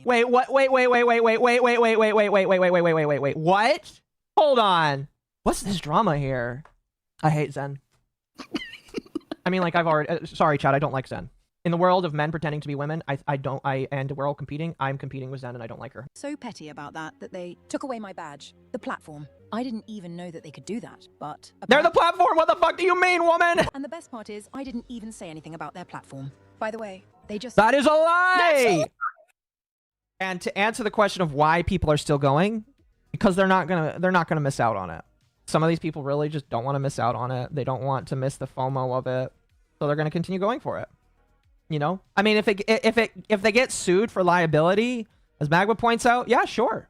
Wait, what? Wait. What? Hold on. What's this drama here? I hate Zen. I mean, like, I've already... sorry, chat, I don't like Zen. In the world of men pretending to be women, and we're all competing. I'm competing with Zen and I don't like her. So petty about that they took away my badge, the platform. I didn't even know that they could do that, but... They're the platform! What the fuck do you mean, woman? And the best part is, I didn't even say anything about their platform. By the way, they just... That is a lie! And to answer the question of why people are still going, because they're not gonna miss out on it. Some of these people really just don't want to miss out on it. They don't want to miss the FOMO of it. So they're gonna continue going for it. You know, I mean, if they get sued for liability, as Magma points out, yeah, sure,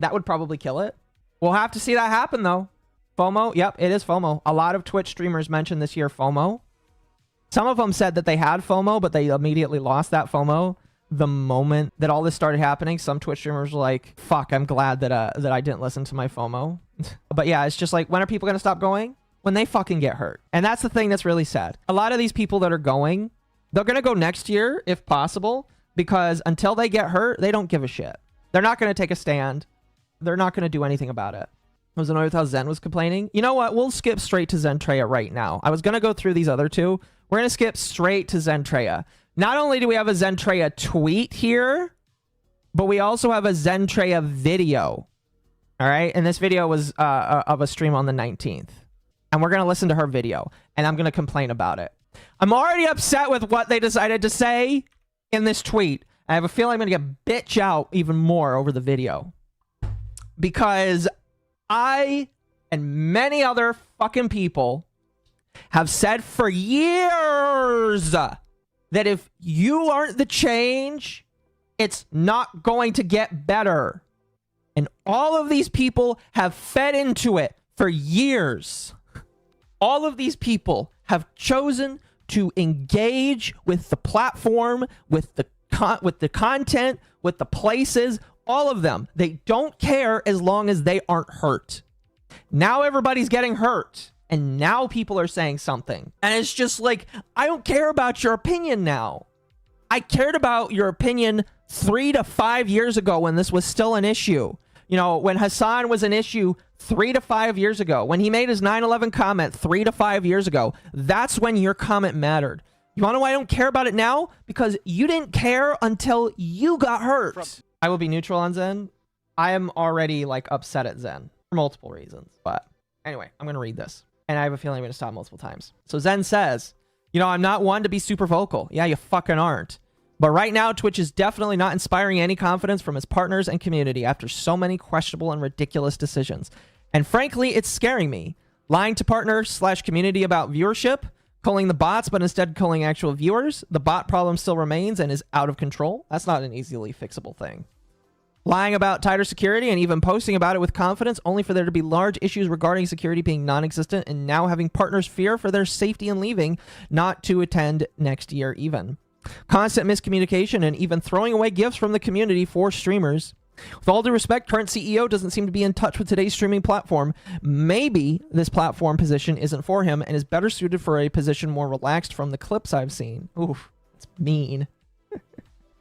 that would probably kill it. We'll have to see that happen though. FOMO, yep, it is FOMO. A lot of Twitch streamers mentioned this year FOMO. Some of them said that they had FOMO, but they immediately lost that FOMO the moment that all this started happening. Some Twitch streamers were like, "Fuck, I'm glad that I didn't listen to my FOMO." But yeah, it's just like, when are people gonna stop going? When they fucking get hurt. And that's the thing that's really sad. A lot of these people that are going, they're going to go next year, if possible, because until they get hurt, they don't give a shit. They're not going to take a stand. They're not going to do anything about it. I was annoyed with how Zen was complaining. You know what? We'll skip straight to Zentreya right now. I was going to go through these other two. We're going to skip straight to Zentreya. Not only do we have a Zentreya tweet here, but we also have a Zentreya video. All right? And this video was of a stream on the 19th. And we're going to listen to her video. And I'm going to complain about it. I'm already upset with what they decided to say in this tweet. I have a feeling I'm going to get bitch out even more over the video. Because I and many other fucking people have said for years that if you aren't the change, it's not going to get better. And all of these people have fed into it for years. All of these people have chosen to engage with the platform, with the content, with the places, all of them. They don't care as long as they aren't hurt. Now everybody's getting hurt, and now people are saying something. And it's just like, I don't care about your opinion now. I cared about your opinion 3 to 5 years ago when this was still an issue. You know, when Hassan was an issue 3 to 5 years ago, when he made his 9/11 comment 3 to 5 years ago, that's when your comment mattered. You want to know why I don't care about it now? Because you didn't care until you got hurt. I will be neutral on Zen. I am already like upset at Zen for multiple reasons. But anyway, I'm going to read this. And I have a feeling I'm going to stop multiple times. So Zen says, you know, I'm not one to be super vocal. Yeah, you fucking aren't. But right now, Twitch is definitely not inspiring any confidence from its partners and community after so many questionable and ridiculous decisions. And frankly, it's scaring me. Lying to partners/community about viewership, calling the bots, but instead calling actual viewers. The bot problem still remains and is out of control. That's not an easily fixable thing. Lying about tighter security and even posting about it with confidence, only for there to be large issues regarding security being non-existent, and now having partners fear for their safety and leaving, not to attend next year even. Constant miscommunication and even throwing away gifts from the community for streamers. With all due respect, current CEO doesn't seem to be in touch with today's streaming platform. Maybe this platform position isn't for him and is better suited for a position more relaxed from the clips I've seen. Oof, it's mean.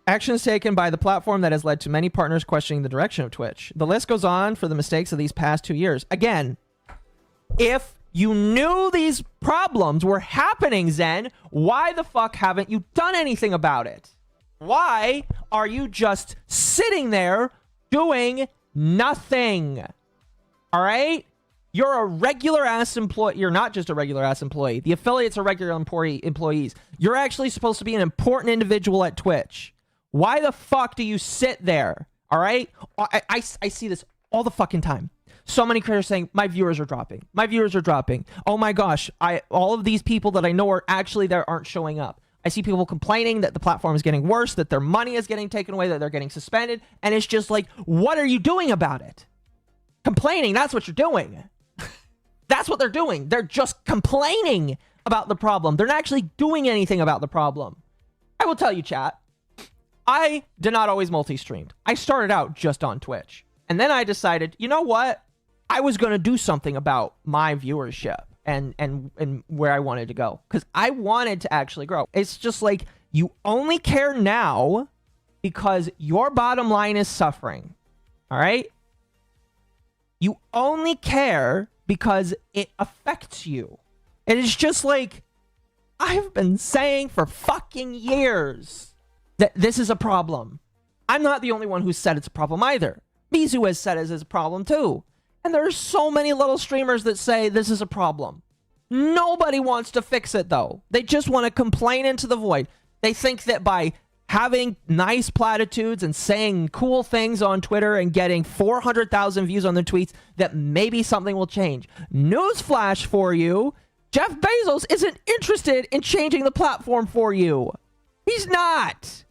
Actions taken by the platform that has led to many partners questioning the direction of Twitch. The list goes on for the mistakes of these past 2 years. Again, if you knew these problems were happening, Zen, why the fuck haven't you done anything about it? Why are you just sitting there doing nothing? All right? You're a regular ass employee. You're not just a regular ass employee. The affiliates are regular employees. You're actually supposed to be an important individual at Twitch. Why the fuck do you sit there? All right? I see this all the fucking time. So many creators saying, my viewers are dropping. My viewers are dropping. Oh my gosh. All of these people that I know are actually there aren't showing up. I see people complaining that the platform is getting worse, that their money is getting taken away, that they're getting suspended. And it's just like, what are you doing about it? Complaining, that's what you're doing. That's what they're doing. They're just complaining about the problem. They're not actually doing anything about the problem. I will tell you, chat. I did not always multi-streamed. I started out just on Twitch. And then I decided, you know what? I was going to do something about my viewership and where I wanted to go. Because I wanted to actually grow. It's just like, you only care now because your bottom line is suffering. All right? You only care because it affects you. It is just like, I've been saying for fucking years that this is a problem. I'm not the only one who said it's a problem either. Mizu has said it is a problem too. And there are so many little streamers that say this is a problem. Nobody wants to fix it though. They just want to complain into the void. They think that by having nice platitudes and saying cool things on Twitter and getting 400,000 views on their tweets, that maybe something will change. Newsflash for you, Jeff Bezos isn't interested in changing the platform for you. He's not.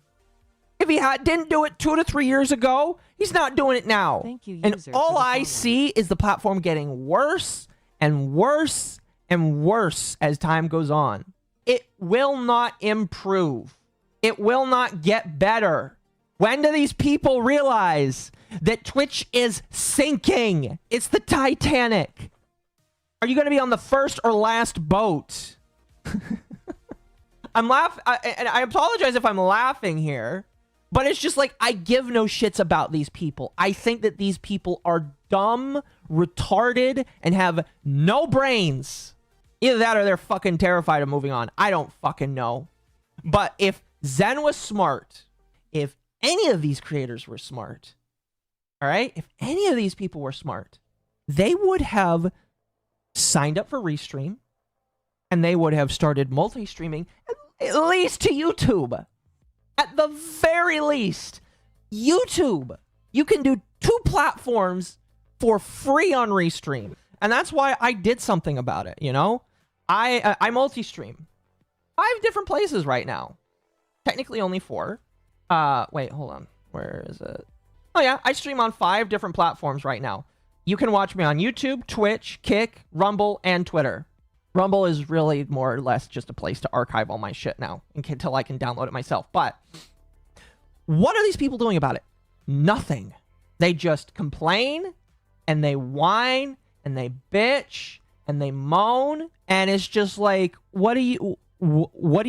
If he didn't do it 2 to 3 years ago, he's not doing it now. Thank you, and user, all I see is the platform getting worse and worse and worse as time goes on. It will not improve. It will not get better. When do these people realize that Twitch is sinking? It's the Titanic. Are you going to be on the first or last boat? I'm laughing, and I apologize if I'm laughing here, but it's just like, I give no shits about these people. I think that these people are dumb, retarded, and have no brains. Either that or they're fucking terrified of moving on. I don't fucking know. But if Zen was smart, if any of these creators were smart, all right? If any of these people were smart, they would have signed up for Restream, and they would have started multi-streaming, at least to YouTube. At the very least, YouTube. You can do 2 platforms for free on Restream. And that's why I did something about it, you know? I multi-stream 5 different places right now. Technically only 4. Wait, hold on. Where is it? Oh yeah, I stream on 5 different platforms right now. You can watch me on YouTube, Twitch, Kick, Rumble, and Twitter. Rumble is really more or less just a place to archive all my shit now until I can download it myself. But what are these people doing about it? Nothing. They just complain and they whine and they bitch and they moan, and it's just like, what do you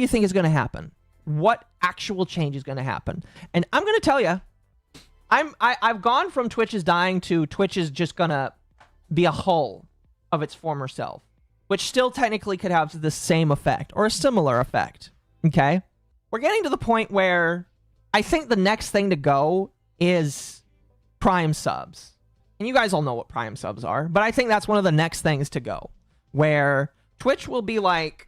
think is going to happen? What actual change is going to happen? And I'm going to tell you, I've gone from Twitch is dying to Twitch is just going to be a hull of its former self, which still technically could have the same effect or a similar effect. Okay? We're getting to the point where I think the next thing to go is Prime subs. And you guys all know what Prime subs are, but I think that's one of the next things to go, where Twitch will be like,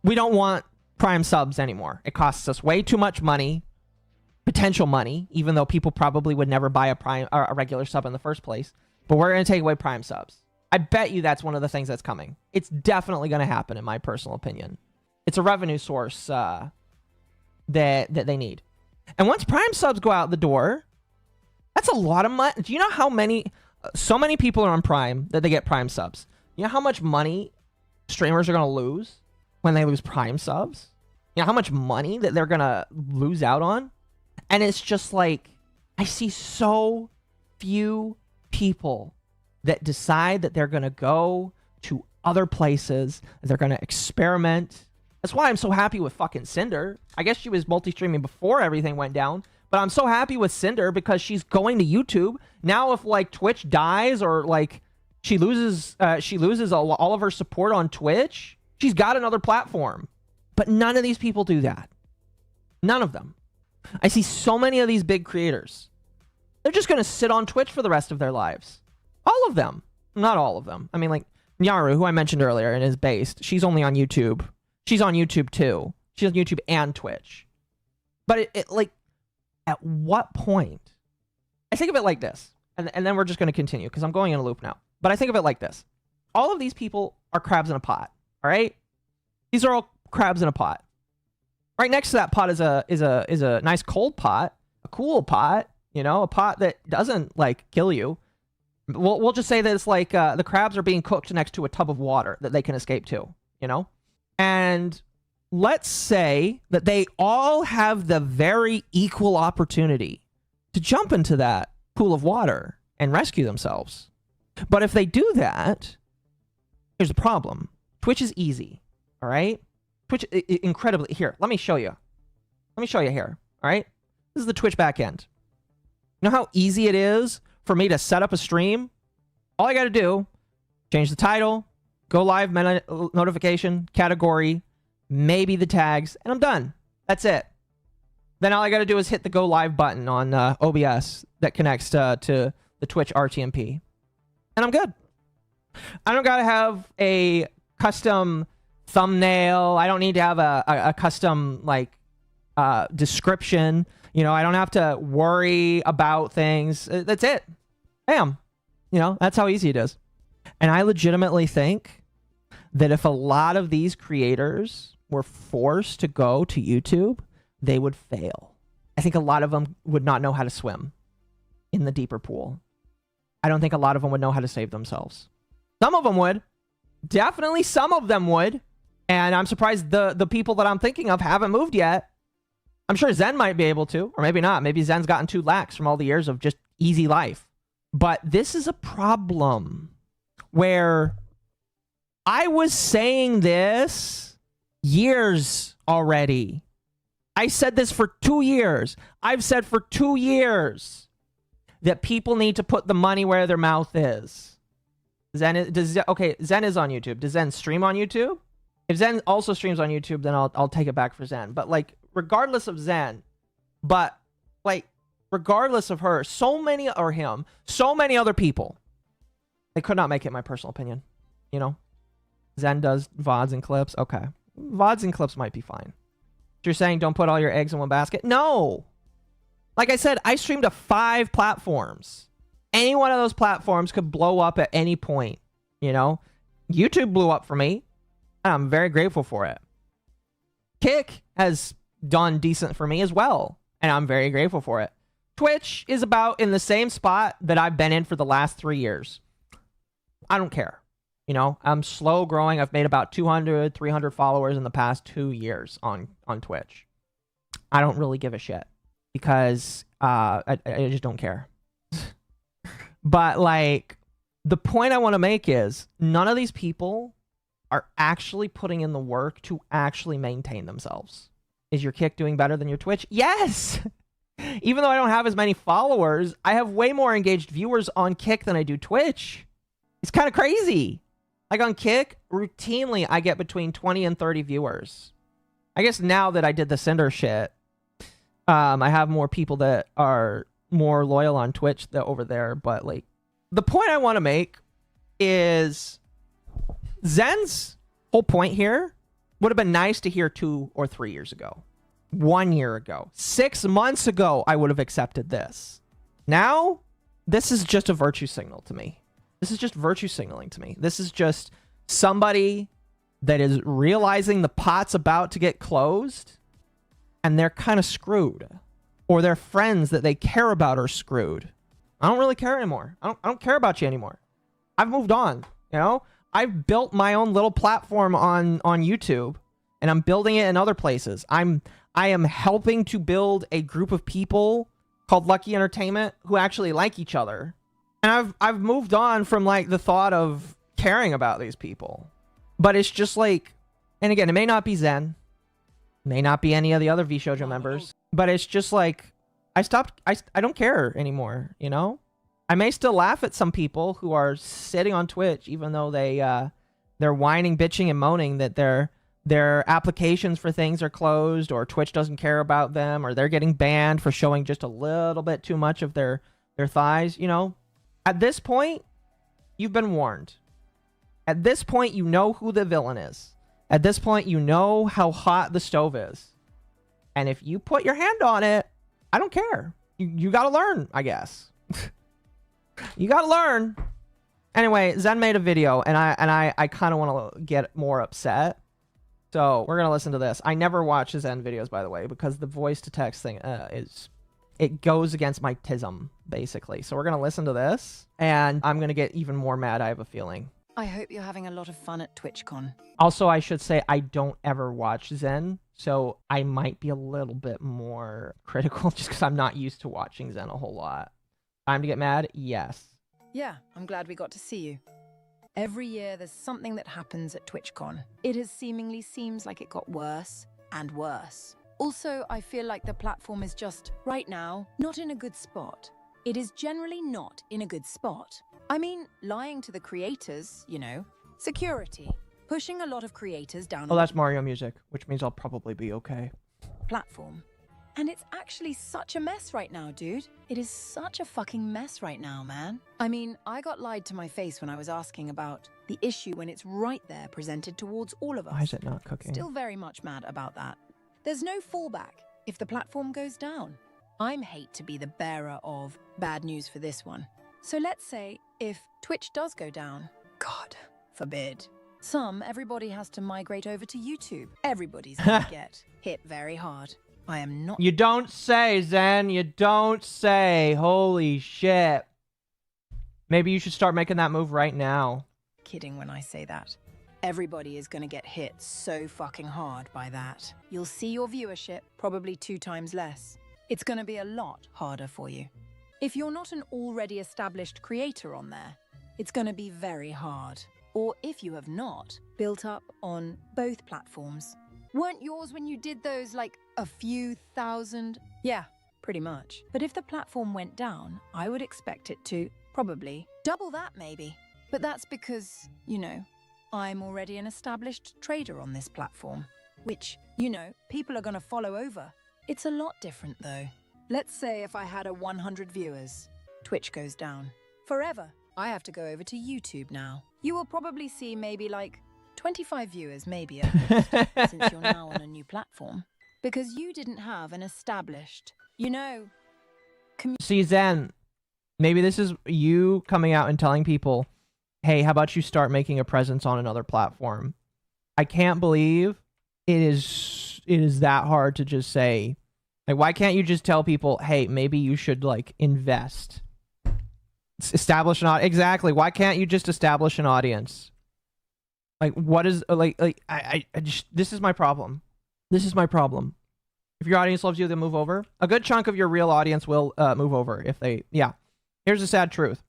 we don't want Prime subs anymore. It costs us way too much money, potential money, even though people probably would never buy a regular sub in the first place. But we're going to take away Prime subs. I bet you that's one of the things that's coming. It's definitely going to happen, in my personal opinion. It's a revenue source that they need. And once Prime subs go out the door, that's a lot of money. Do you know how many, so many people are on Prime that they get Prime subs? You know how much money streamers are going to lose when they lose Prime subs? You know how much money that they're going to lose out on? And it's just like, I see so few people that decide that they're going to go to other places, they're going to experiment. That's why I'm so happy with fucking Cinder. I guess she was multi-streaming before everything went down, but I'm so happy with Cinder because she's going to YouTube. Now if like Twitch dies or like she loses all of her support on Twitch, she's got another platform. But none of these people do that. None of them. I see so many of these big creators. They're just going to sit on Twitch for the rest of their lives. All of them. Not all of them. I mean, like Nyaru, who I mentioned earlier and is based, she's only on YouTube. She's on YouTube too. She's on YouTube and Twitch. But it like, at what point? I think of it like this, and then we're just going to continue because I'm going in a loop now. But I think of it like this. All of these people are crabs in a pot, all right? These are all crabs in a pot. Right next to that pot is a nice cold pot, a cool pot, you know, a pot that doesn't like kill you. We'll just say that it's like the crabs are being cooked next to a tub of water that they can escape to, you know? And let's say that they all have the very equal opportunity to jump into that pool of water and rescue themselves. But if they do that, there's a problem. Twitch is easy, all right? Twitch, incredibly, here, let me show you. Let me show you here, all right? This is the Twitch backend. You know how easy it is for me to set up a stream? All I got to do, change the title, go live notification, category, maybe the tags, and I'm done. That's it. Then all I got to do is hit the go live button on OBS that connects to the Twitch RTMP. And I'm good. I don't got to have a custom thumbnail. I don't need to have a custom like description. You know, I don't have to worry about things. That's it. Bam. You know, that's how easy it is. And I legitimately think that if a lot of these creators were forced to go to YouTube, they would fail. I think a lot of them would not know how to swim in the deeper pool. I don't think a lot of them would know how to save themselves. Some of them would. Definitely some of them would. And I'm surprised the people that I'm thinking of haven't moved yet. I'm sure Zen might be able to, or maybe not. Maybe Zen's gotten too lax from all the years of just easy life. But this is a problem where I was saying this years already. I said this for 2 years. I've said for 2 years that people need to put the money where their mouth is. Zen is on YouTube. Does Zen stream on YouTube? If Zen also streams on YouTube, then I'll take it back for Zen. But like, regardless of Zen, but like, regardless of her, so many other people, they could not make it, my personal opinion. You know, Zen does VODs and clips. Okay, VODs and clips might be fine. You're saying don't put all your eggs in one basket? No. Like I said, I streamed to 5 platforms. Any one of those platforms could blow up at any point. You know, YouTube blew up for me, and I'm very grateful for it. Kick has done decent for me as well, and I'm very grateful for it. Twitch is about in the same spot that I've been in for the last 3 years. I don't care. You know, I'm slow growing. I've made about 200, 300 followers in the past 2 years on Twitch. I don't really give a shit because I just don't care. But like, the point I want to make is none of these people are actually putting in the work to actually maintain themselves. Is your Kick doing better than your Twitch? Yes! Even though I don't have as many followers, I have way more engaged viewers on Kick than I do Twitch. It's kind of crazy. Like on Kick, routinely I get between 20 and 30 viewers. I guess now that I did the Cinder shit, I have more people that are more loyal on Twitch over there. But like, the point I want to make is Zen's whole point here would have been nice to hear 2 or 3 years ago. 1 year ago. 6 months ago, I would have accepted this. Now, this is just a virtue signal to me. This is just virtue signaling to me. This is just somebody that is realizing the pot's about to get closed and they're kind of screwed. Or their friends that they care about are screwed. I don't really care anymore. I don't care about you anymore. I've moved on, you know? I've built my own little platform on YouTube, and I'm building it in other places. I am helping to build a group of people called Lucky Entertainment who actually like each other. And I've moved on from like the thought of caring about these people. But it's just like, and again, it may not be Zen, may not be any of the other VShojo members, but it's just like, I don't care anymore, you know? I may still laugh at some people who are sitting on Twitch, even though they're whining, bitching, and moaning that their applications for things are closed, or Twitch doesn't care about them, or they're getting banned for showing just a little bit too much of their thighs, you know? At this point, you've been warned. At this point, you know who the villain is. At this point, you know how hot the stove is. And if you put your hand on it, I don't care. You gotta learn, I guess. You gotta learn. Anyway, Zen made a video, and I kind of want to get more upset. So we're gonna listen to this. I never watch Zen videos, by the way, because the voice to text thing it goes against my tism, basically. So we're gonna listen to this, and I'm gonna get even more mad, I have a feeling. I hope you're having a lot of fun at Twitchcon. Also, I should say I don't ever watch Zen, so I might be a little bit more critical just because I'm not used to watching Zen a whole lot. Time to get mad? Yes. Yeah, I'm glad we got to see you. Every year there's something that happens at Twitchcon. It has seemingly seems like it got worse and worse. Also, I feel like the platform is just, right now, not in a good spot. It is generally not in a good spot. I mean, lying to the creators, you know, security, pushing a lot of creators down Oh, that's Mario music, which means I'll probably be okay. Platform. And it's actually such a mess right now, dude. It is such a fucking mess right now, man. I mean, I got lied to my face when I was asking about the issue when it's right there presented towards all of us. Why is it not cooking? Still very much mad about that. There's no fallback if the platform goes down. I'm hate to be the bearer of bad news for this one. So let's say if Twitch does go down, God forbid, everybody has to migrate over to YouTube. Everybody's gonna get hit very hard. I am not. You don't say, Zen. You don't say. Holy shit. Maybe you should start making that move right now. Kidding when I say that. Everybody is going to get hit so fucking hard by that. You'll see your viewership probably 2 times less. It's going to be a lot harder for you. If you're not an already established creator on there, it's going to be very hard. Or if you have not built up on both platforms. Weren't yours when you did those like a few thousand? Yeah, pretty much. But if the platform went down, I would expect it to probably double that maybe. But that's because, you know, I'm already an established trader on this platform, which, you know, people are going to follow over. It's a lot different though. Let's say if I had 100 viewers, Twitch goes down. Forever, I have to go over to YouTube now. You will probably see maybe like 25 viewers maybe at most, since you're now on a new platform. Because you didn't have an established, you know... See, Zen, maybe this is you coming out and telling people, hey, how about you start making a presence on another platform? I can't believe it is that hard to just say, like, why can't you just tell people, hey, maybe you should, like, invest? Establish an audience. Exactly. Why can't you just establish an audience? Like, what is, I just, this is my problem. This is my problem. If your audience loves you, they'll move over. A good chunk of your real audience will move over if they, yeah. Here's the sad truth.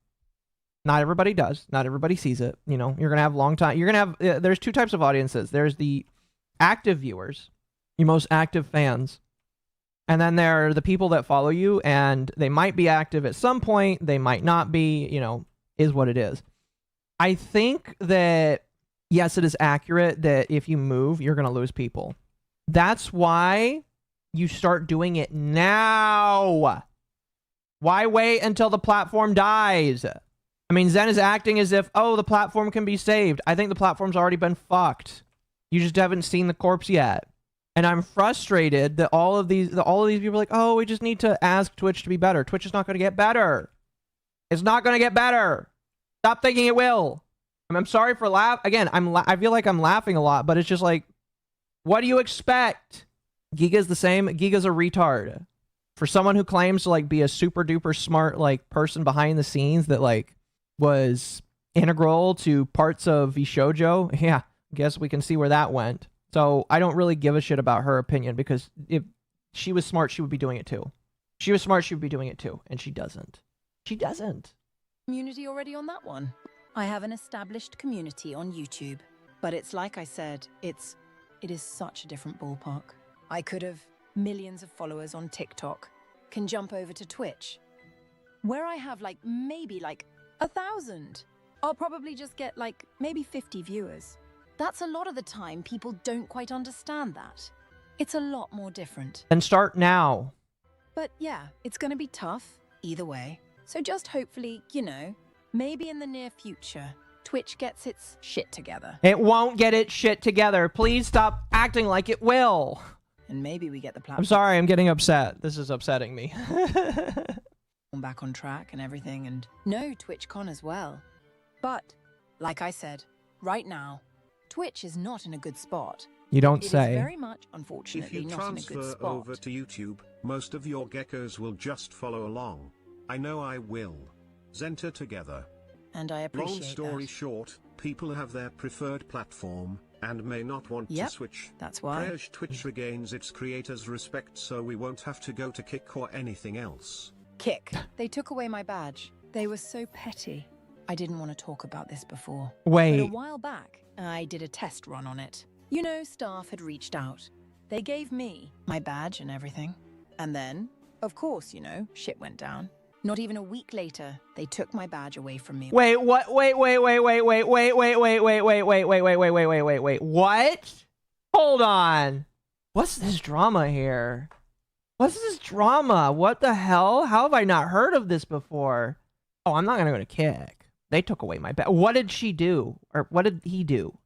Not everybody does. Not everybody sees it. You know, you're going to have long time. You're going to have, there's 2 types of audiences. There's the active viewers, your most active fans. And then there are the people that follow you, and they might be active at some point. They might not be, you know, is what it is. I think that, yes, it is accurate that if you move, you're going to lose people. That's why you start doing it now. Why wait until the platform dies? I mean, Zen is acting as if, oh, the platform can be saved. I think the platform's already been fucked. You just haven't seen the corpse yet. And I'm frustrated that all of these people are like, oh, we just need to ask Twitch to be better. Twitch is not going to get better. It's not going to get better. Stop thinking it will. I'm sorry for again, I feel like I'm laughing a lot, but it's just like, what do you expect? Giga's the same. Giga's a retard. For someone who claims to like be a super duper smart like person behind the scenes that like was integral to parts of Vshoujo, yeah, guess we can see where that went. So I don't really give a shit about her opinion, because if she was smart, she would be doing it too. If she was smart, she would be doing it too, and she doesn't. She doesn't. Community already on that one. I have an established community on YouTube, but it's like I said, it is such a different ballpark. I could have millions of followers on TikTok, can jump over to Twitch, where I have like maybe like 1,000. I'll probably just get like maybe 50 viewers. That's a lot of the time people don't quite understand that. It's a lot more different. Then start now. But yeah, it's gonna be tough either way. So just hopefully, you know, maybe in the near future, Twitch gets its shit together. It won't get its shit together. Please stop acting like it will. And maybe we get the platform. I'm sorry, I'm getting upset. This is upsetting me. Back on track and everything, and no Twitchcon as well. But, like I said, right now, Twitch is not in a good spot. You don't It say. is very much, unfortunately, If you not in a good transfer spot. over to YouTube, most of your geckos will just follow along. I know I will. Zentraa together. And I appreciate Long story that. short, people have their preferred platform, and may not want to switch. That's why. Prayers Twitch regains its creators' respect, so we won't have to go to Kick or anything else. Kick. They took away my badge. They were so petty. I didn't want to talk about this before. Wait. But a while back, I did a test run on it. You know, staff had reached out. They gave me my badge and everything. And then, of course, you know, shit went down. Not even a week later, they took my badge away from me. Wait, what? Wait. What? Hold on. What's this drama here? What's this drama? What the hell? How have I not heard of this before? Oh, I'm not gonna go to Kick. They took away my badge. What did she do? Or what did he do?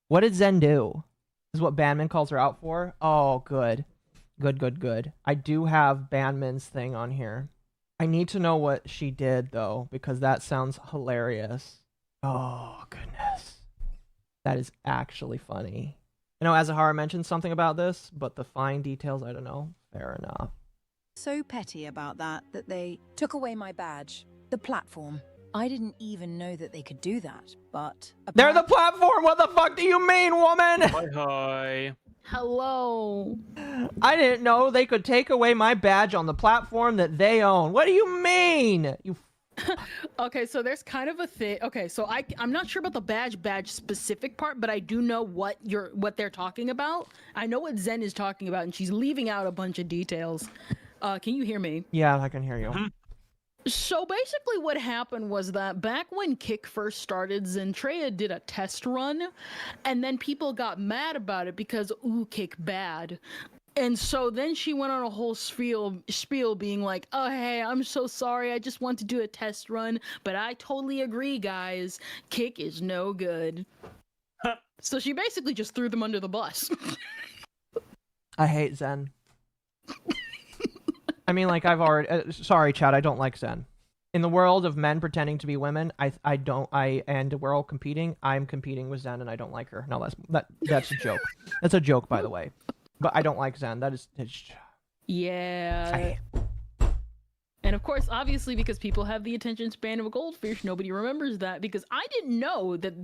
What did Zen do? This is what Bandman calls her out for? Oh, good. Good. I do have Bandman's thing on here. I need to know what she did, though, because that sounds hilarious. Oh, goodness. That is actually funny. I know Azahara mentioned something about this, but the fine details, I don't know. Fair enough. So petty about that they took away my badge, the platform. I didn't even know that they could do that, but... They're the platform! What the fuck do you mean, woman? Hi. Hello. I didn't know they could take away my badge on the platform that they own. What do you mean? You... Okay, so there's kind of a thing. Okay, so I'm not sure about the badge specific part, but I do know what they're talking about. I know what Zen is talking about, and she's leaving out a bunch of details. Can you hear me? Yeah, I can hear you. So basically what happened was that back when Kick first started, Zentreya did a test run, and then people got mad about it because, ooh, Kick bad. And so then she went on a whole spiel being like, oh, hey, I'm so sorry. I just want to do a test run. But I totally agree, guys. Kick is no good. So she basically just threw them under the bus. I hate Zen. I mean, like, I've already... sorry, Chad, I don't like Zen. In the world of men pretending to be women, and we're all competing, I'm competing with Zen, and I don't like her. No, that's a joke. That's a joke, by the way. But I don't like Zen. Yeah. And of course, obviously, because people have the attention span of a goldfish, nobody remembers that, because I didn't know that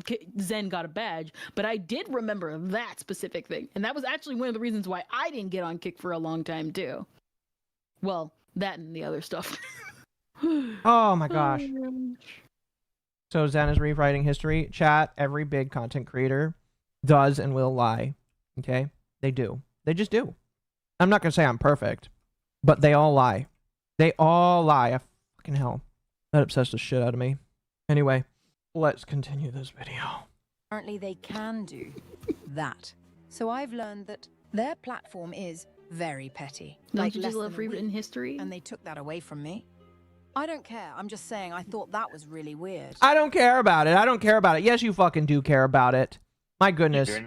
Zen got a badge, but I did remember that specific thing. And that was actually one of the reasons why I didn't get on Kick for a long time, too. Well, that and the other stuff. Oh my gosh. So Zen is rewriting history. Chat, every big content creator does and will lie. Okay? They do. They just do. I'm not going to say I'm perfect, but they all lie. They all lie. Fucking hell. That obsessed the shit out of me. Anyway, let's continue this video. Apparently they can do that. So I've learned that their platform is very petty. Don't you just love rewritten history? And they took that away from me. I don't care. I'm just saying I thought that was really weird. I don't care about it. I don't care about it. Yes, you fucking do care about it. My goodness. If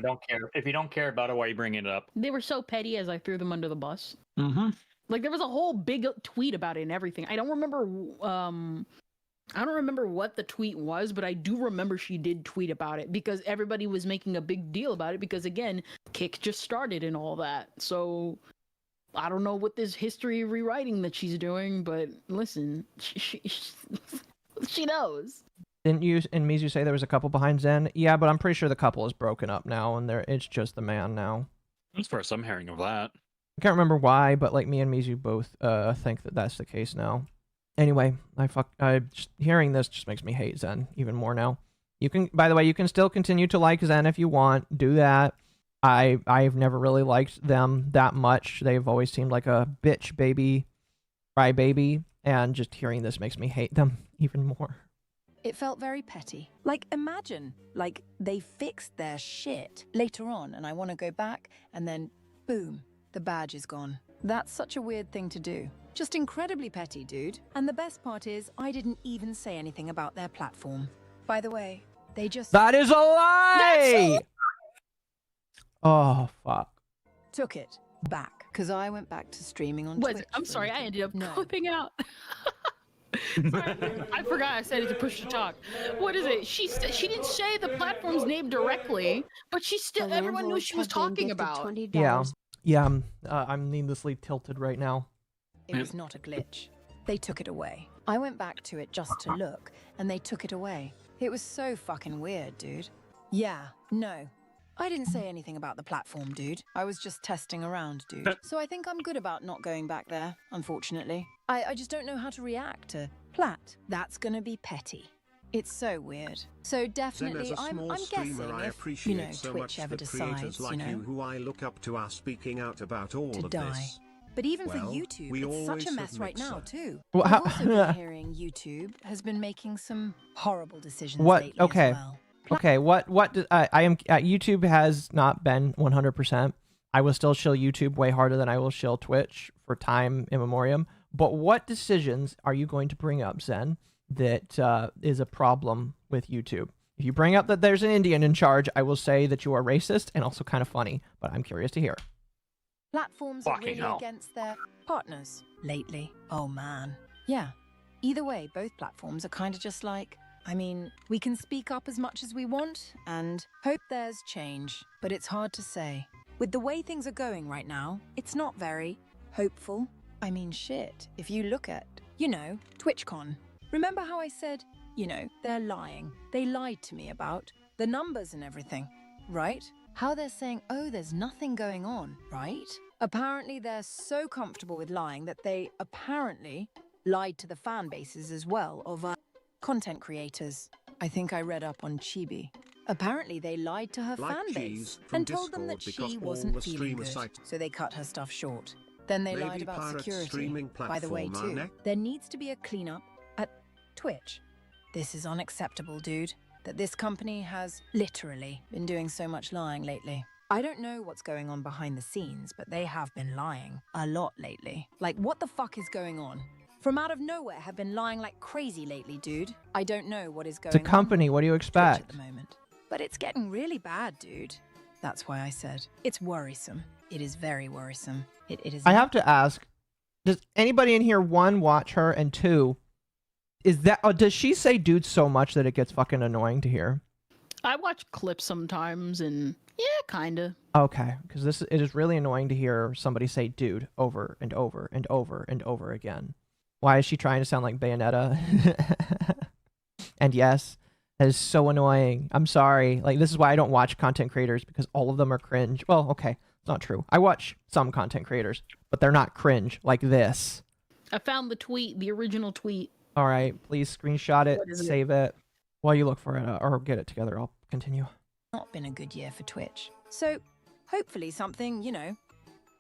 you don't care about it, why are you bringing it up? They were so petty as I threw them under the bus. Mm-hmm. Like, there was a whole big tweet about it and everything. I don't remember what the tweet was, but I do remember she did tweet about it because everybody was making a big deal about it because, again, Kick just started and all that. So I don't know what this history rewriting that she's doing, but listen, she knows. Didn't you and Mizu say there was a couple behind Zen? Yeah, but I'm pretty sure the couple is broken up now, and it's just the man now. That's first I'm hearing of that. I can't remember why, but like me and Mizu both think that that's the case now. Anyway, hearing this just makes me hate Zen even more now. You can, by the way, you can still continue to like Zen if you want. Do that. I've never really liked them that much. They've always seemed like a bitch baby, cry baby, and just hearing this makes me hate them even more. It felt very petty. Like, imagine, like, they fixed their shit later on, and I want to go back, and then, boom, the badge is gone. That's such a weird thing to do. Just incredibly petty, dude. And the best part is, I didn't even say anything about their platform. By the way, they just... That is a lie! Oh, fuck. Took it back, because I went back to streaming on Twitch. I'm sorry, I ended up clipping out. Sorry, I forgot I said it to push to talk. What is it? She didn't say the platform's name directly, but everyone knew she was talking about. Yeah, I'm needlessly tilted right now. It was not a glitch. They took it away. I went back to it just to look, and they took it away. It was so fucking weird, dude. Yeah, no. I didn't say anything about the platform, dude. I was just testing around, dude. So I think I'm good about not going back there, unfortunately. I just don't know how to react to Plat. That's gonna be petty. It's so weird. So Zen, definitely, as a small I'm streamer, guessing I if, appreciate so Twitch much ever that creators decides, like you who I look up to are speaking out about all to of die. this. But even for Well, YouTube, we it's such a always mess have right now, Mixer. too. Well, I've how- also been hearing YouTube has been making some horrible decisions What? lately Okay. as well. Okay, I am YouTube has not been 100%. I will still shill YouTube way harder than I will shill Twitch for time immemorium. But what decisions are you going to bring up, Zen, that is a problem with YouTube? If you bring up that there's an Indian in charge, I will say that you are racist and also kind of funny, but I'm curious to hear. Platforms are Fucking really hell. against their partners lately. Oh man. Yeah. Either way, both platforms are kind of just like, I mean, we can speak up as much as we want and hope there's change, but it's hard to say. With the way things are going right now, it's not very hopeful. I mean, shit, if you look at, Twitchcon. Remember how I said, they're lying. They lied to me about the numbers and everything, right? How they're saying, oh, there's nothing going on, right? Apparently they're so comfortable with lying that they apparently lied to the fan bases as well of content creators. I think I read up on Chibi. Apparently they lied to her Like fan Cheese base from and told them that Discord, because she all wasn't the feeling streamer good, sites- so they cut her stuff short. Then they lied Lady about Pirate's security. streaming By the way, platform, too, aren't there needs to be a cleanup at Twitch. This is unacceptable, dude. That this company has literally been doing so much lying lately. I don't know what's going on behind the scenes, but they have been lying a lot lately. Like, what the fuck is going on? From out of nowhere have been lying like crazy lately, dude. I don't know what is going It's a on company, what do you with Twitch at expect? the moment. But it's getting really bad, dude. That's why I said it's worrisome. It is very worrisome. It is. I have to ask, does anybody in here, one, watch her, and two, does she say dude so much that it gets fucking annoying to hear? I watch clips sometimes, and yeah, kinda. Okay, because it is really annoying to hear somebody say dude over and over and over and over again. Why is she trying to sound like Bayonetta? And yes, that is so annoying. I'm sorry. Like, this is why I don't watch content creators, because all of them are cringe. Well, okay, it's not true. I watch some content creators, but they're not cringe like this. I found the tweet, the original tweet. All right, please screenshot it, What is it? save it. While you look for it, or get it together, I'll continue. not been a good year for Twitch. So hopefully something,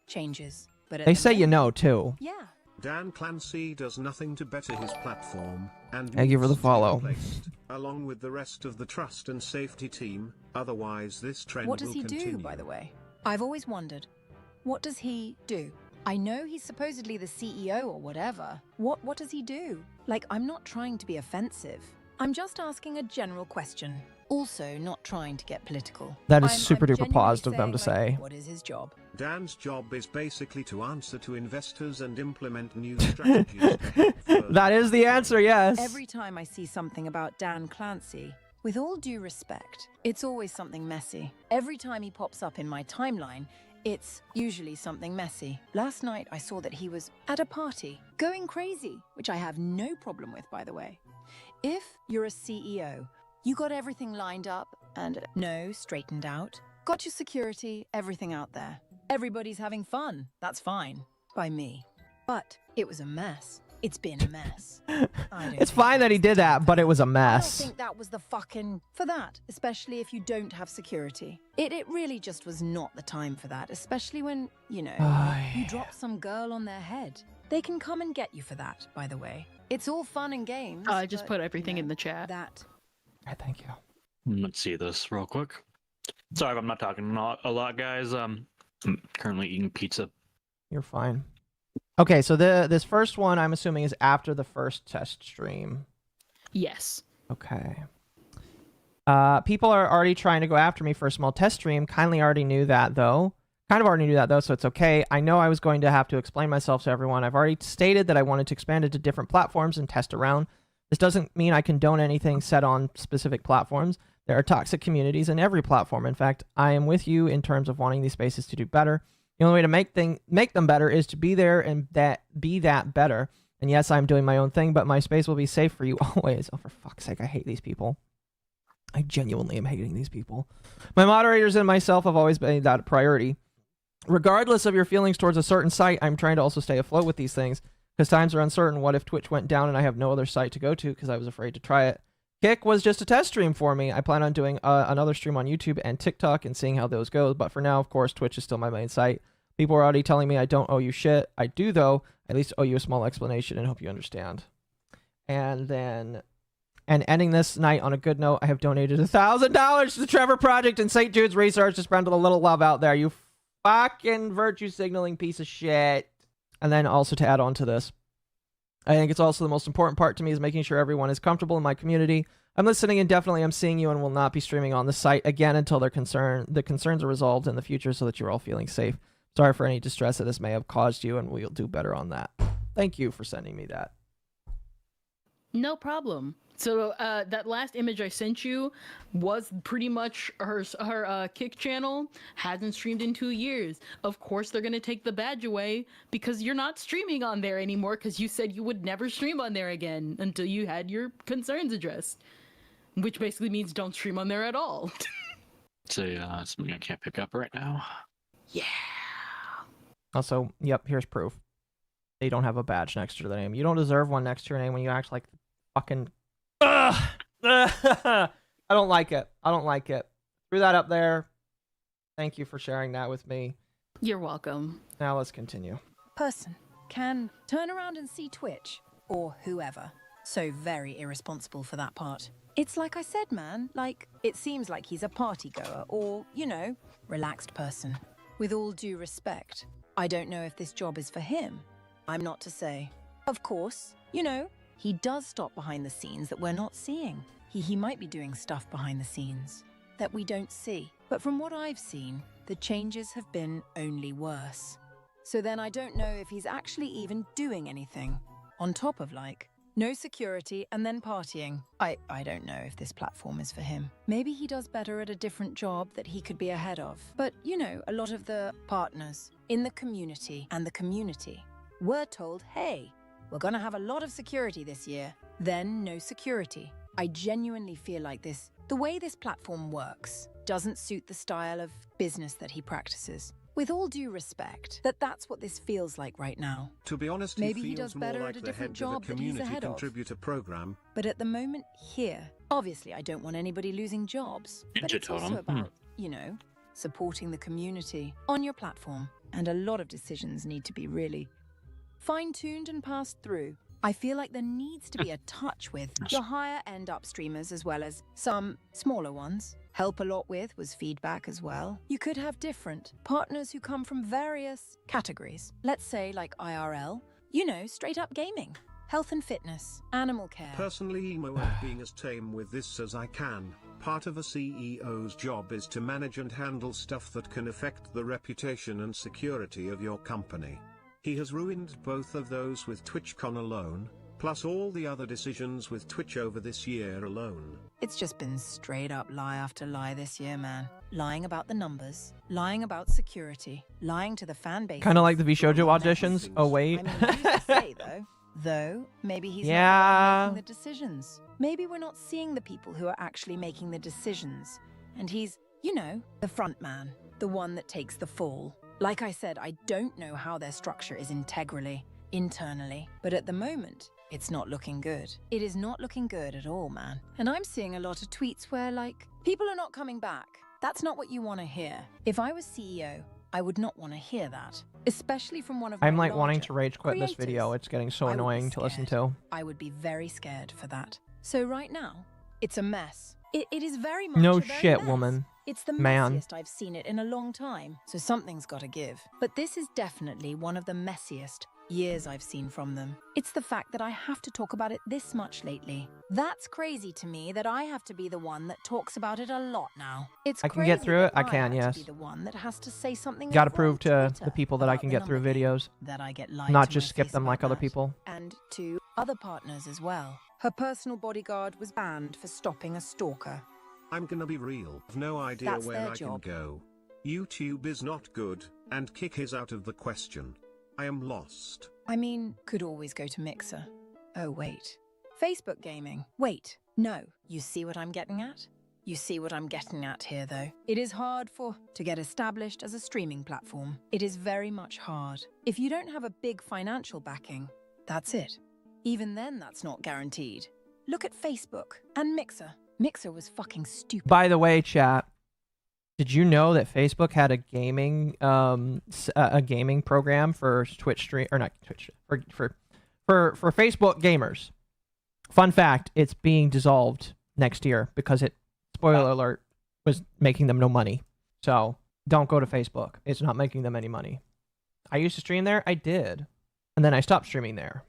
changes. But at They the say you moment- know, too. Yeah. Dan Clancy does nothing to better his platform, and Thank you for the needs to be follow. replaced, along with the rest of the trust and safety team. Otherwise, this trend What does will he continue. do, by the way? I've always wondered. What does he do? I know he's supposedly the CEO or whatever. What does he do? Like, I'm not trying to be offensive. I'm just asking a general question. Also, not trying to get political. That is I'm super duper genuinely paused of them to saying, like, say. what is his job? Dan's job is basically to answer to investors and implement new strategies to help further That is the answer, yes. Every time I see something about Dan Clancy, with all due respect, it's always something messy. Every time he pops up in my timeline, it's usually something messy. Last night, I saw that he was at a party, going crazy, which I have no problem with, by the way. If you're a CEO, you got everything lined up and straightened out, got your security, everything out there. Everybody's having fun. That's fine. By me. But it was a mess. It's been a mess. It's fine that he did that, but it was a I don't mess. think that was the fucking for that, especially if you don't have security. It really just was not the time for that, especially when, you drop some girl on their head. They can come and get you for that, by the way. It's all fun and games. I just but, put everything in the chat. That Alright, thank you. Let's see this real quick. Sorry if I'm not talking a lot, guys. I'm currently eating pizza. You're fine. Okay, so this first one, I'm assuming, is after the first test stream. Yes. Okay. People are already trying to go after me for a small test stream. Kind of already knew that, though, so it's okay. I know I was going to have to explain myself to everyone. I've already stated that I wanted to expand it to different platforms and test around. This doesn't mean I condone anything set on specific platforms. There are toxic communities in every platform. In fact, I am with you in terms of wanting these spaces to do better. The only way to make them better is to be there and be that better. And yes, I'm doing my own thing, but my space will be safe for you always. Oh, for fuck's sake, I hate these people. I genuinely am hating these people. My moderators and myself have always made that a priority. Regardless of your feelings towards a certain site, I'm trying to also stay afloat with these things because times are uncertain. What if Twitch went down and I have no other site to go to because I was afraid to try it? Kick was just a test stream for me. I plan on doing another stream on YouTube and TikTok and seeing how those go. But for now, of course, Twitch is still my main site. People are already telling me I don't owe you shit. I do, though. At least owe you a small explanation and hope you understand. And then, and ending this night on a good note, I have donated $1,000 to the Trevor Project and St. Jude's Research to spread a little love out there. You fucking virtue signaling piece of shit. And then also to add on to this, I think it's also the most important part to me is making sure everyone is comfortable in my community. I'm listening and definitely I'm seeing you and will not be streaming on the site again until the concerns are resolved in the future so that you're all feeling safe. Sorry for any distress that this may have caused you, and we'll do better on that. Thank you for sending me that. No problem. So that last image I sent you was pretty much her Kick channel. Hasn't streamed in 2 years. Of course they're gonna take the badge away because you're not streaming on there anymore because you said you would never stream on there again until you had your concerns addressed. Which basically means don't stream on there at all. So something I can't pick up right now. Yeah. Also, yep, here's proof. They don't have a badge next to their name. You don't deserve one next to your name when you act like fucking... I don't like it. I don't like it. Threw that up there. Thank you for sharing that with me. You're welcome. Now let's continue. Person can turn around and see Twitch, or whoever. So very irresponsible for that part. It's like I said, man, like, it seems like he's a party goer, or, you know, relaxed person. With all due respect, I don't know if this job is for him. I'm not to say. Of course, you know, he does stop behind the scenes that we're not seeing. He might be doing stuff behind the scenes that we don't see. But from what I've seen, the changes have been only worse. So then I don't know if he's actually even doing anything. On top of, like, no security and then partying. I don't know if this platform is for him. Maybe he does better at a different job that he could be ahead of. But, you know, a lot of the partners in the community were told, hey, we're gonna have a lot of security this year. Then no security. I genuinely feel like the way this platform works doesn't suit the style of business that he practices. With all due respect, that's what this feels like right now. To be honest, Maybe he he feels does better more at like a the different head of job a that he's community ahead of. contributor program. But at the moment here, obviously I don't want anybody losing jobs. But Ninja it's also totem. about, you know, supporting the community on your platform. And a lot of decisions need to be really fine-tuned and passed through. I feel like there needs to be a touch with your higher-end upstreamers as well as some smaller ones. Help a lot with was feedback as well. You could have different partners who come from various categories. Let's say like IRL, you know, straight-up gaming, health and fitness, animal care. Personally, emo and being as tame with this as I can. Part of a CEO's job is to manage and handle stuff that can affect the reputation and security of your company. He has ruined both of those with Twitchcon alone, plus all the other decisions with Twitch over this year alone. It's just been straight up lie after lie this year, man. Lying about the numbers, lying about security, lying to the fan base. Kind of like the VShojo auditions. Oh, wait. I mean, who's to say, though, maybe he's not the Yeah. one making the decisions. Maybe we're not seeing the people who are actually making the decisions. And he's, you know, the front man, the one that takes the fall. Like I said, I don't know how their structure is internally, but at the moment, it's not looking good. It is not looking good at all, man. And I'm seeing a lot of tweets where, like, people are not coming back. That's not what you want to hear. If I was CEO, I would not want to hear that, especially from one of my I'm like wanting larger to rage quit this video. creators. It's getting so I would be annoying to listen scared. to. I would be very scared for that. So right now, it's a mess. It is very much No a very shit, mess. woman. It's the Man. messiest I've seen it in a long time, so something's got to give. But this is definitely one of the messiest years I've seen from them. It's the fact that I have to talk about it this much lately. That's crazy to me that I have to be the one that talks about it a lot now. It's I can get crazy through it. that I can, have to yes. be the one that has to say something Gotta over prove on to the Twitter people that I about can the get through number game, videos. that I get lied Not to just my skip face them like about other that. people. And to other partners as well. Her personal bodyguard was banned for stopping a stalker. I'm gonna be real. I've no idea That's where their I job. can go. YouTube is not good, and Kick is out of the question. I am lost. I mean, could always go to Mixer. Oh, wait. Facebook gaming. Wait, no. You see what I'm getting at? You see what I'm getting at here, though. It is hard to get established as a streaming platform. It is very much hard. If you don't have a big financial backing, that's it. Even then, that's not guaranteed. Look at Facebook and Mixer. Mixer was fucking stupid. By the way, chat, did you know that Facebook had a gaming program for Twitch stream, or not Twitch, for Facebook gamers? Fun fact, it's being dissolved next year because it, spoiler alert, was making them no money. So don't go to Facebook. It's not making them any money. I used to stream there. I did. And then I stopped streaming there.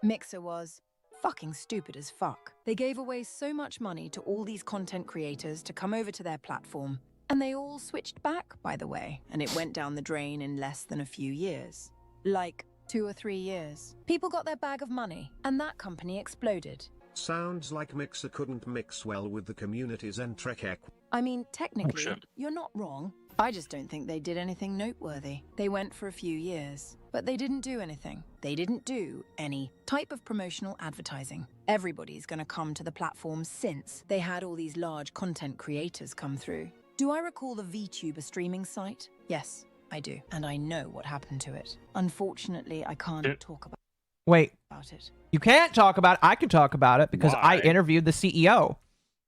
Mixer was fucking stupid as fuck. They gave away so much money to all these content creators to come over to their platform. And they all switched back, by the way. And it went down the drain in less than a few years. Like 2 or 3 years. People got their bag of money, and that company exploded. Sounds like Mixer couldn't mix well with the community's Zentrea. I mean, technically, shit. you're not wrong. I just don't think they did anything noteworthy. They went for a few years, but they didn't do anything. They didn't do any type of promotional advertising. Everybody's gonna come to the platform since they had all these large content creators come through. Do I recall the VTuber streaming site? Yes, I do. And I know what happened to it. Unfortunately, I can't talk about Wait, it. you can't talk about it. I can talk about it because I Why? interviewed the CEO.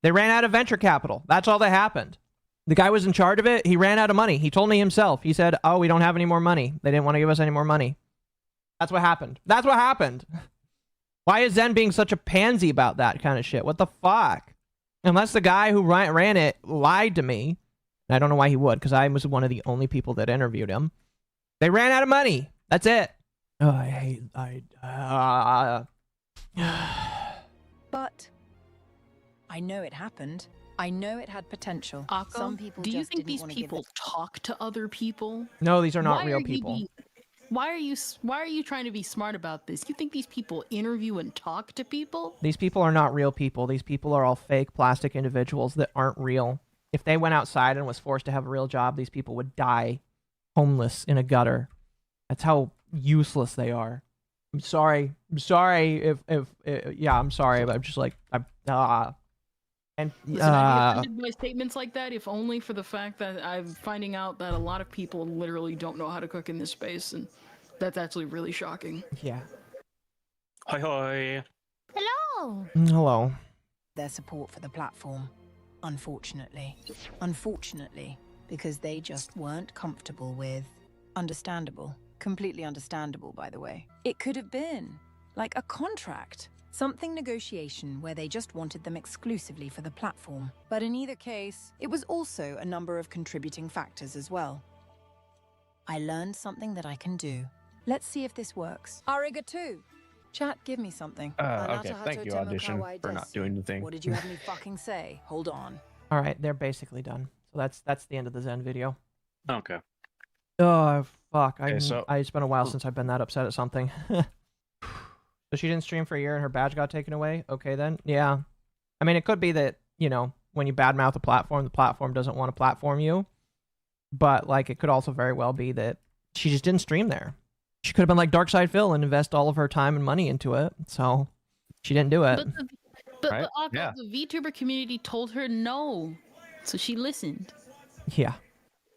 They ran out of venture capital. That's all that happened. The guy was in charge of it. He ran out of money. He told me himself. He said, oh, we don't have any more money. They didn't want to give us any more money. That's what happened. That's what happened. Why is Zen being such a pansy about that kind of shit? What the fuck? Unless the guy who ran it lied to me. And I don't know why he would, because I was one of the only people that interviewed him. They ran out of money. That's it. Oh, I hate... But I know it happened. I know it had potential. Akko, Some people do you just think didn't these want to give people talk to other people? No, these are not Why real are you people. Why are you trying to be smart about this? You think these people interview and talk to people? These people are not real people. These people are all fake plastic individuals that aren't real. If they went outside and was forced to have a real job, these people would die homeless in a gutter. That's how useless they are. I'm sorry. I'm sorry if yeah, I'm sorry, but I'm just like, and Listen, I'd be offended by statements like that, if only for the fact that I'm finding out that a lot of people literally don't know how to cook in this space, and that's actually really shocking. yeah. Hoi hoi. Hello. Hello. their support for the platform. Unfortunately. Unfortunately, because they just weren't comfortable with... Understandable. Completely understandable, by the way. It could have been like a contract. Something negotiation where they just wanted them exclusively for the platform. But in either case, it was also a number of contributing factors as well. I learned something that I can do. Let's see if this works. Arigato. Chat, give me something. Okay, thank you, Audition, for not doing the thing. What did you have me fucking say? Hold on. All right, they're basically done. So that's the end of the Zen video. Okay. Oh fuck! Okay, so- It's been a while since I've been that upset at something. So she didn't stream for a year and her badge got taken away. Okay then, yeah. I mean, it could be that, you know, when you badmouth a platform, the platform doesn't want to platform you. But like, it could also very well be that she just didn't stream there. She could have been like Darkside Phil and invest all of her time and money into it. So she didn't do it. But Right? Akko, Yeah. the VTuber community told her no, so she listened. Yeah.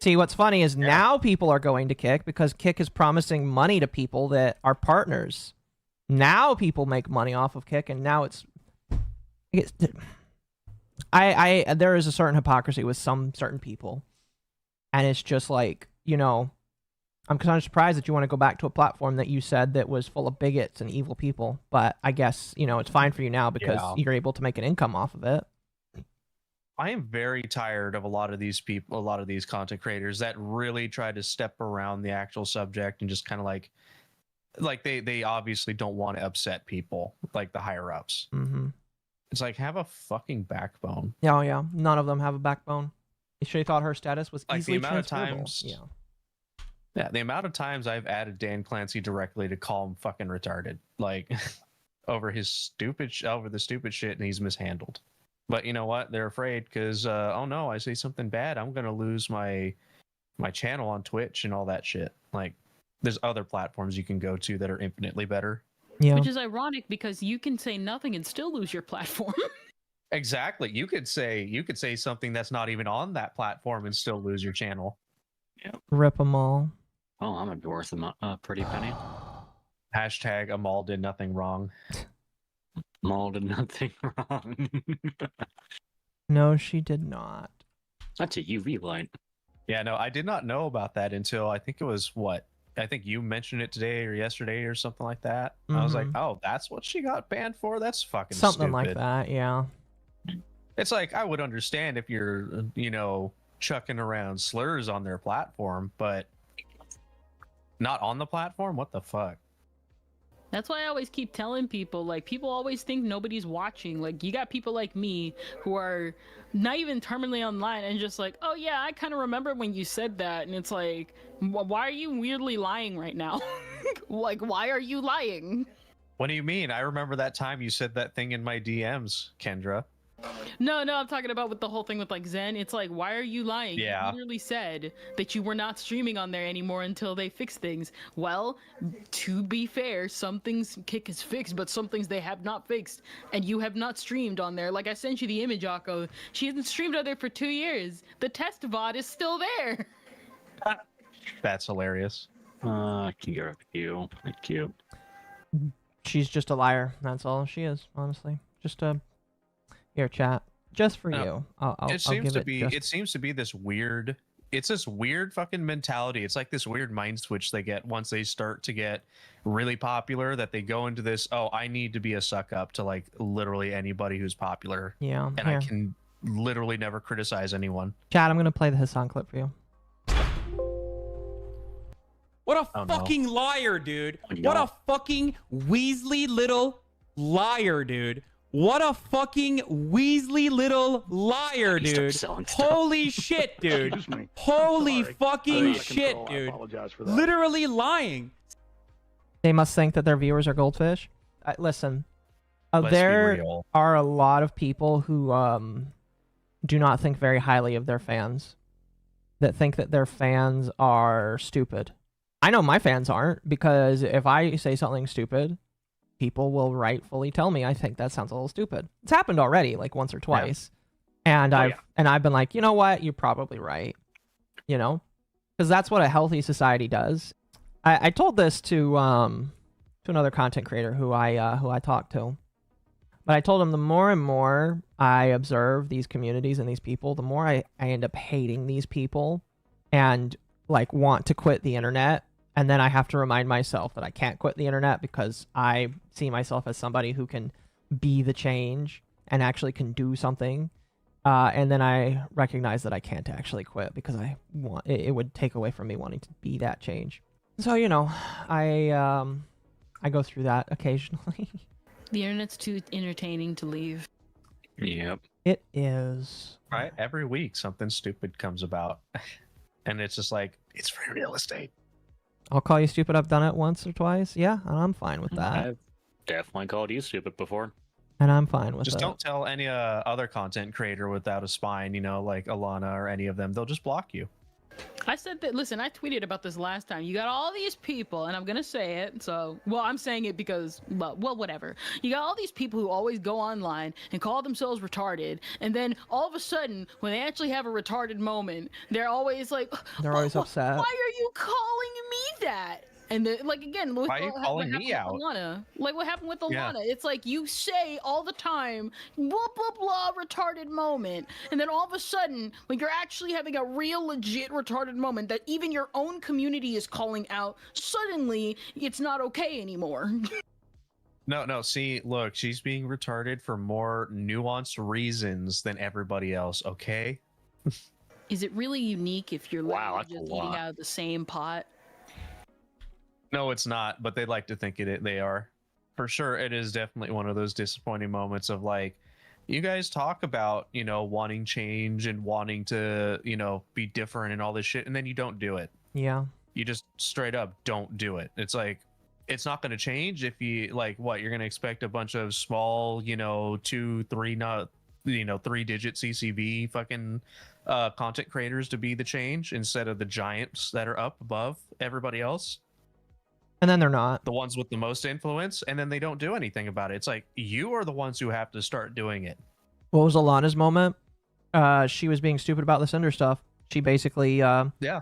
See, what's funny is now people are going to Kick because Kick is promising money to people that are partners. Now people make money off of Kick, and now there is a certain hypocrisy with some certain people, and it's just like, you know, I'm kind of surprised that you want to go back to a platform that you said that was full of bigots and evil people, but I guess, you know, it's fine for you now because you're able to make an income off of it. I am very tired of a lot of these people, a lot of these content creators that really try to step around the actual subject and just kind of like they obviously don't want to upset people, like the higher ups. Mm-hmm. It's like, have a fucking backbone. Yeah, yeah. None of them have a backbone. She thought her status was Like, the easily amount of transferable. times- Yeah. Yeah, the amount of times I've added Dan Clancy directly to call him fucking retarded, like over the stupid shit, and he's mishandled. But you know what? They're afraid because oh no, I say something bad, I'm gonna lose my channel on Twitch and all that shit. Like, there's other platforms you can go to that are infinitely better. Yeah. Which is ironic because you can say nothing and still lose your platform. Exactly. You could say something that's not even on that platform and still lose your channel. Rip them all. Oh, I'm gonna be worth a pretty penny. Hashtag Amal did nothing wrong. Maul did nothing wrong. No, she did not. That's a UV light. Yeah, no, I did not know about that until I think it was what? I think you mentioned it today or yesterday or something like that. I was like, oh, that's what she got banned for? That's fucking Something stupid. like that, yeah. It's like, I would understand if you're, chucking around slurs on their platform, but not on the platform? What the fuck? That's why I always keep telling people, like, people always think nobody's watching. Like, you got people like me who are not even terminally online and just like, oh yeah, I kind of remember when you said that. And it's like, why are you weirdly lying right now? Like, why are you lying? What do you mean? I remember that time you said that thing in my DMs, Kendra. No, I'm talking about with the whole thing with like Zen. It's like, why are you lying? Yeah. You literally said that you were not streaming on there anymore until they fix things. Well, to be fair, some things Kick is fixed, but some things they have not fixed, and you have not streamed on there. Like I sent you the image, Akko. She hasn't streamed on there for 2 years. The test VOD is still there. That's hilarious. You're cute. Cute. She's just a liar. That's all she is, honestly. Just a here, chat. Just for you. I'll seems give to it be. just... It seems to be this weird. It's this weird fucking mentality. It's like this weird mind switch they get once they start to get really popular. That they go into this. Oh, I need to be a suck up to like literally anybody who's popular. Yeah. And here. I can literally never criticize anyone. Chat, I'm gonna play the Hassan clip for you. What a fucking liar, dude. What a fucking Weasley little liar, dude. What a fucking Weasley little liar, dude. Holy shit, dude. Holy fucking shit, dude. Literally lying. They must think that their viewers are goldfish. Listen, Let's be there real. are a lot of people who do not think very highly of their fans. That think that their fans are stupid. I know my fans aren't, because if I say something stupid, people will rightfully tell me I think that sounds a little stupid. It's happened already, like once or twice. Yeah. And I've been like, you know what? You're probably right. You know? Because that's what a healthy society does. I told this to another content creator who I talked to. But I told him the more and more I observe these communities and these people, the more I end up hating these people and like want to quit the internet. And then I have to remind myself that I can't quit the internet because I see myself as somebody who can be the change and actually can do something. And then I recognize that I can't actually quit because it would take away from me wanting to be that change. So, you know, I go through that occasionally. The internet's too entertaining to leave. Yep. It is. Right? Every week something stupid comes about. And it's just like, it's free real estate. I'll call you stupid. I've done it once or twice. Yeah, and I'm fine with that. I've definitely called you stupid before. And I'm fine with Just it. don't tell any other content creator without a spine, like Alana or any of them. They'll just block you. I said that, listen, I tweeted about this last time. You got all these people, and I'm going to say it. So, well, I'm saying it because, well, whatever. You got all these people who always go online and call themselves retarded. And then all of a sudden, when they actually have a retarded moment, they're always like, They're always upset. Why are you calling me that? And then, like, again, look Why are you calling me out? Alana. Like what happened with Alana. Yeah. It's like you say all the time, blah, blah, blah, retarded moment. And then all of a sudden, like you're actually having a real legit retarded moment that even your own community is calling out. Suddenly, it's not okay anymore. No, see, look, she's being retarded for more nuanced reasons than everybody else, okay? Is it really unique if you're Wow, literally that's a just eating lot. out of the same pot? No, it's not, but they like to think they are. For sure, it is definitely one of those disappointing moments of like, you guys talk about, wanting change and wanting to, be different and all this shit, and then you don't do it. Yeah. You just straight up don't do it. It's like, it's not going to change if you, like, what, you're going to expect a bunch of small, 2, 3, not, 3-digit CCV fucking content creators to be the change instead of the giants that are up above everybody else. And then they're not. The ones with the most influence, and then they don't do anything about it. It's like, you are the ones who have to start doing it. What was Alana's moment? She was being stupid about the Cinder stuff. She basically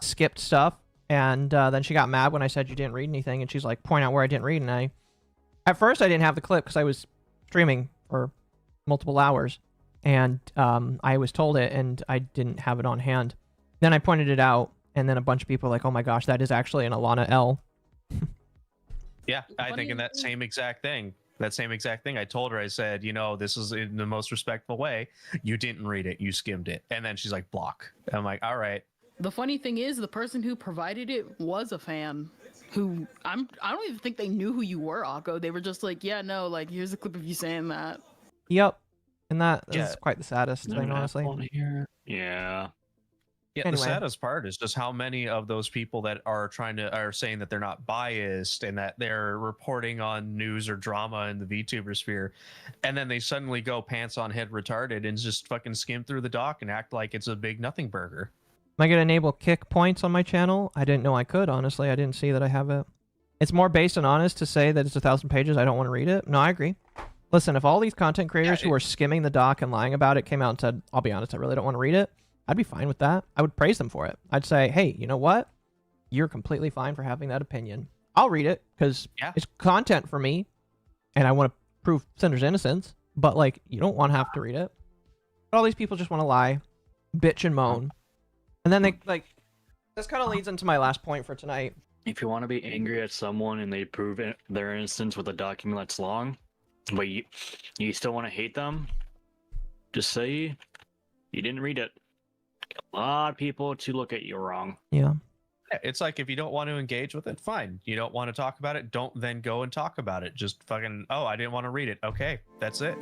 skipped stuff, and then she got mad when I said you didn't read anything, and she's like, point out where I didn't read, and at first I didn't have the clip because I was streaming for multiple hours. And I was told it, and I didn't have it on hand. Then I pointed it out, and then a bunch of people were like, oh my gosh, that is actually an Alana L. Yeah, I think in that same exact thing. I told her, I said, you know, this is in the most respectful way. You didn't read it. You skimmed it. And then she's like, block. I'm like, all right. The funny thing is, the person who provided it was a fan. Who I don't even think they knew who you were, Akko. They were just like, yeah, no, like here's a clip of you saying that. Yep. And that is quite the saddest thing, honestly. Yeah. Yeah, Anyway. the saddest part is just how many of those people that are saying that they're not biased and that they're reporting on news or drama in the VTuber sphere, and then they suddenly go pants on head retarded and just fucking skim through the doc and act like it's a big nothing burger. Am I going to enable kick points on my channel? I didn't know I could, honestly. I didn't see that I have it. It's more based and honest to say that it's 1,000 pages. I don't want to read it. No, I agree. Listen, if all these content creators who are skimming the doc and lying about it came out and said, I'll be honest, I really don't want to read it, I'd be fine with that. I would praise them for it. I'd say, hey, you know what? You're completely fine for having that opinion. I'll read it because it's content for me, and I want to prove Cinder's innocence, but, like, you don't want to have to read it. But all these people just want to lie, bitch, and moan. And then they, like, this kind of leads into my last point for tonight. If you want to be angry at someone and they prove their innocence with a document that's long, but you still want to hate them, just say you didn't read it. A lot of people to look at you wrong. Yeah. It's like, if you don't want to engage with it, fine. You don't want to talk about it, don't then go and talk about it. Just fucking, oh, I didn't want to read it. Okay, that's it.